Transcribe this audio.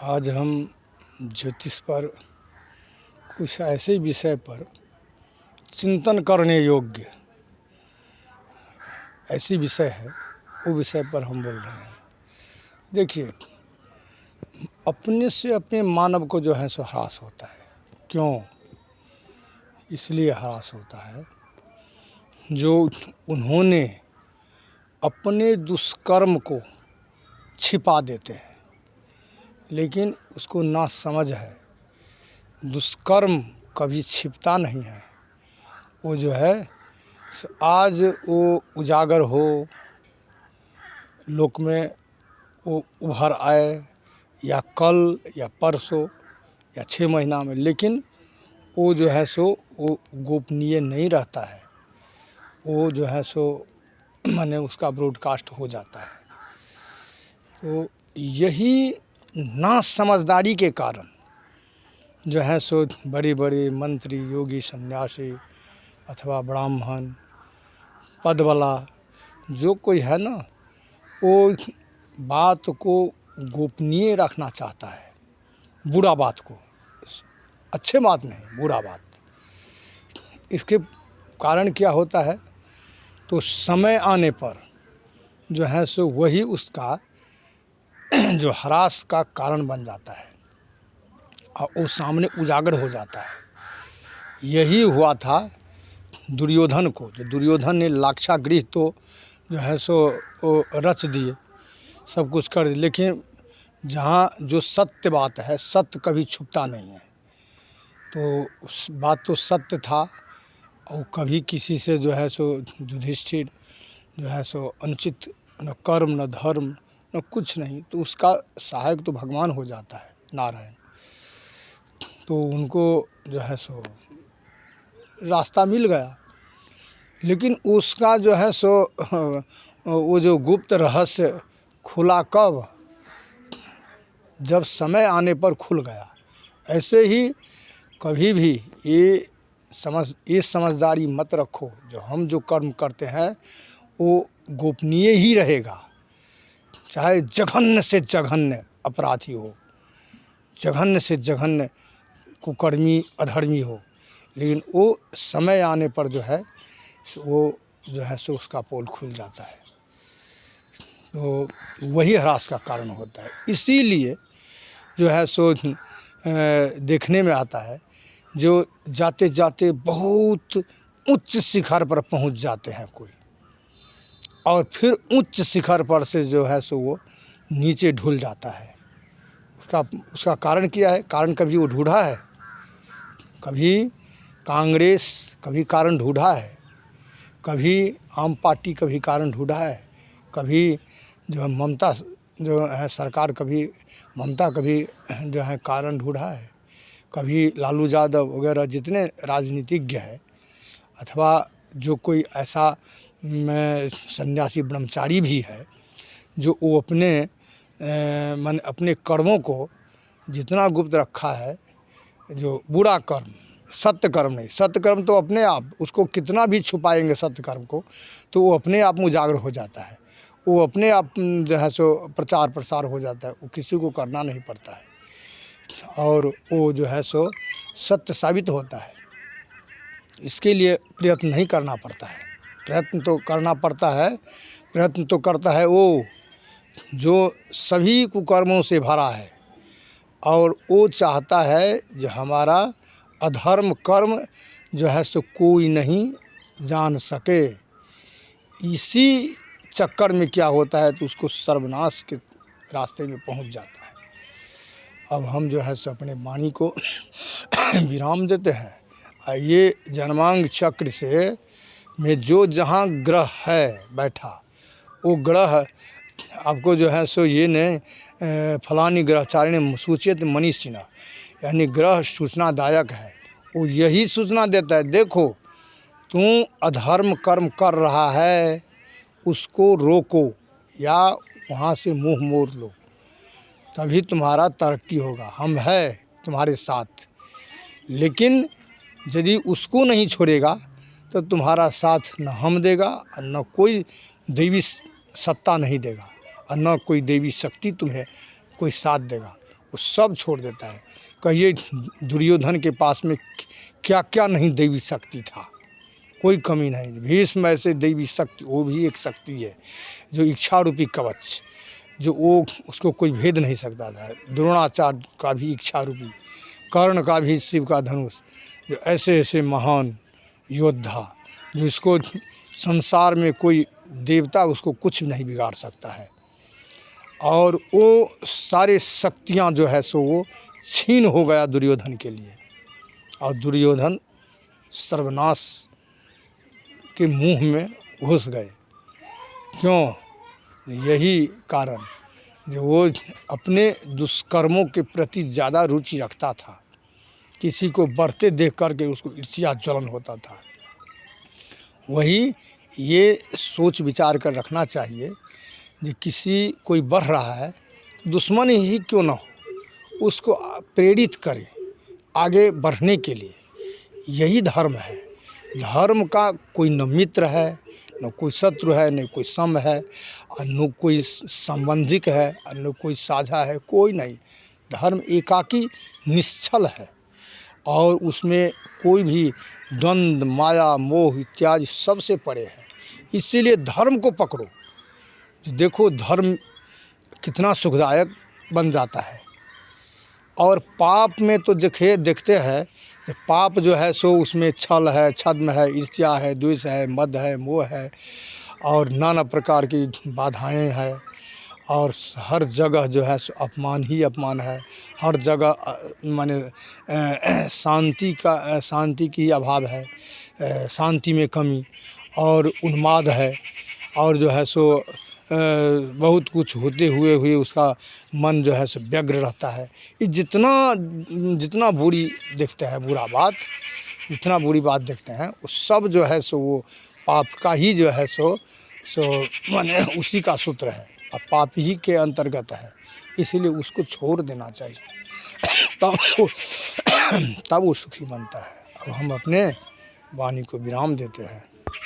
आज हम ज्योतिष पर कुछ ऐसे विषय पर चिंतन करने योग्य ऐसी विषय है, वो विषय पर हम बोल रहे हैं। देखिए, अपने से अपने मानव को जो है सो ह्रास होता है। क्यों? इसलिए ह्रास होता है जो उन्होंने अपने दुष्कर्म को छिपा देते हैं, लेकिन उसको ना समझ है। दुष्कर्म कभी छिपता नहीं है। वो जो है आज वो उजागर हो, लोक में वो उभर आए, या कल या परसों या 6 महीना में, लेकिन वो जो है सो वो गोपनीय नहीं रहता है। वो जो है सो माने उसका ब्रॉडकास्ट हो जाता है। तो यही ना समझदारी के कारण जो है सो बड़े बड़े मंत्री, योगी, सन्यासी अथवा ब्राह्मण पद वाला जो कोई है ना, वो बात को गोपनीय रखना चाहता है। बुरा बात को, अच्छे बात नहीं, बुरा बात। इसके कारण क्या होता है, तो समय आने पर जो है सो वही उसका जो ह्रास का कारण बन जाता है और वो सामने उजागर हो जाता है। यही हुआ था दुर्योधन को। जो दुर्योधन ने लाक्षागृह तो जो है सो वो रच दिए, सब कुछ कर दिए, लेकिन जहाँ जो सत्य बात है, सत्य कभी छुपता नहीं है। तो उस बात तो सत्य था, और कभी किसी से जो है सो युधिष्ठिर जो है सो अनुचित न कर्म न धर्म न कुछ नहीं, तो उसका सहायक तो भगवान हो जाता है, नारायण। तो उनको जो है सो रास्ता मिल गया, लेकिन उसका जो है सो वो जो गुप्त रहस्य खुला कब? जब समय आने पर खुल गया। ऐसे ही कभी भी ये समझदारी मत रखो, जो हम जो कर्म करते हैं वो गोपनीय ही रहेगा, चाहे जघन्य से जघन्य अपराधी हो, जघन्य से जघन्य कुकर्मी अधर्मी हो, लेकिन वो समय आने पर जो है वो जो है सो उसका पोल खुल जाता है। तो वही ह्रास का कारण होता है। इसीलिए जो है सो देखने में आता है, जो जाते जाते बहुत उच्च शिखर पर पहुंच जाते हैं कोई, और फिर उच्च शिखर पर से जो है सो वो नीचे ढुल जाता है। उसका कारण क्या है? कारण कभी वो ढूंढा है? कभी कांग्रेस कभी कारण ढूंढा है? कभी आम पार्टी कभी कारण ढूंढा है? कभी जो है ममता जो है सरकार, कभी ममता कभी जो है कारण ढूंढा है? कभी लालू यादव वगैरह जितने राजनीतिज्ञ हैं, अथवा जो कोई ऐसा सन्यासी ब्रह्मचारी भी है जो वो अपने अपने कर्मों को जितना गुप्त रखा है, जो बुरा कर्म, सत्य कर्म नहीं, सत्य कर्म तो अपने आप, उसको कितना भी छुपाएंगे सत्य कर्म को, तो वो अपने आप में उजागर हो जाता है। वो अपने आप जो है सो प्रचार प्रसार हो जाता है, वो किसी को करना नहीं पड़ता है, और वो जो है सो सत्य साबित होता है। इसके लिए प्रयत्न नहीं करना पड़ता है। प्रयत्न तो करना पड़ता है, प्रयत्न तो करता है वो जो सभी कुकर्मों से भरा है, और वो चाहता है जो हमारा अधर्म कर्म जो है सो कोई नहीं जान सके। इसी चक्कर में क्या होता है, तो उसको सर्वनाश के रास्ते में पहुंच जाता है। अब हम जो है सो अपने वाणी को विराम देते हैं। ये जन्मांग चक्र से में जो जहाँ ग्रह है बैठा, वो ग्रह आपको जो है सो ये ने फलानी ग्रहचारिणी सूचित मनीषिणा, यानी ग्रह सूचनादायक है। वो यही सूचना देता है, देखो तू अधर्म कर्म कर रहा है, उसको रोको या वहाँ से मुंह मोड़ लो, तभी तुम्हारा तरक्की होगा। हम है तुम्हारे साथ, लेकिन यदि उसको नहीं छोड़ेगा तो तुम्हारा साथ न हम देगा और न कोई दैवी सत्ता नहीं देगा, और न कोई देवी शक्ति तुम्हें कोई साथ देगा। वो सब छोड़ देता है। कहिए दुर्योधन के पास में क्या क्या नहीं दैवी शक्ति था, कोई कमी नहीं। भीष्म ऐसे दैवी शक्ति, वो भी एक शक्ति है जो इच्छा रूपी कवच, जो वो उसको कोई भेद नहीं सकता था। द्रोणाचार्य का भी इच्छा रूपी, कर्ण का भी शिव का धनुष, जो ऐसे ऐसे महान योद्धा जो इसको संसार में कोई देवता उसको कुछ नहीं बिगाड़ सकता है। और वो सारे शक्तियाँ जो है सो वो छीन हो गया दुर्योधन के लिए, और दुर्योधन सर्वनाश के मुंह में घुस गए। क्यों? यही कारण जो वो अपने दुष्कर्मों के प्रति ज़्यादा रुचि रखता था, किसी को बढ़ते देख करके उसको ईर्ष्या ज्वलन होता था। वही ये सोच विचार कर रखना चाहिए कि किसी कोई बढ़ रहा है तो दुश्मन ही क्यों ना हो, उसको प्रेरित करे आगे बढ़ने के लिए। यही धर्म है। धर्म का कोई न मित्र है, न कोई शत्रु है, न कोई सम है, और न कोई संबंधिक है, और न कोई साझा है, कोई नहीं। धर्म एकाकी निश्चल है, और उसमें कोई भी द्वंद्व, माया, मोह इत्यादि सबसे परे है। इसीलिए धर्म को पकड़ो। देखो धर्म कितना सुखदायक बन जाता है। और पाप में तो देखते हैं कि पाप जो है सो उसमें छल है, छद्म है, ईर्ष्या है, द्वेष है, मद है, मोह है, और नाना प्रकार की बाधाएं हैं, और हर जगह जो है सो अपमान ही अपमान है। हर जगह माने शांति की अभाव है, शांति में कमी और उन्माद है, और जो है सो बहुत कुछ होते हुए उसका मन जो है सो व्यग्र रहता है। ये जितना बुरी देखते हैं, बुरा बात जितना बुरी बात देखते हैं, वो सब जो है सो वो पाप का ही जो है सो माने उसी का सूत्र है, और पाप ही के अंतर्गत है। इसीलिए उसको छोड़ देना चाहिए, तब वो सुखी बनता है। अब हम अपने वाणी को विराम देते हैं।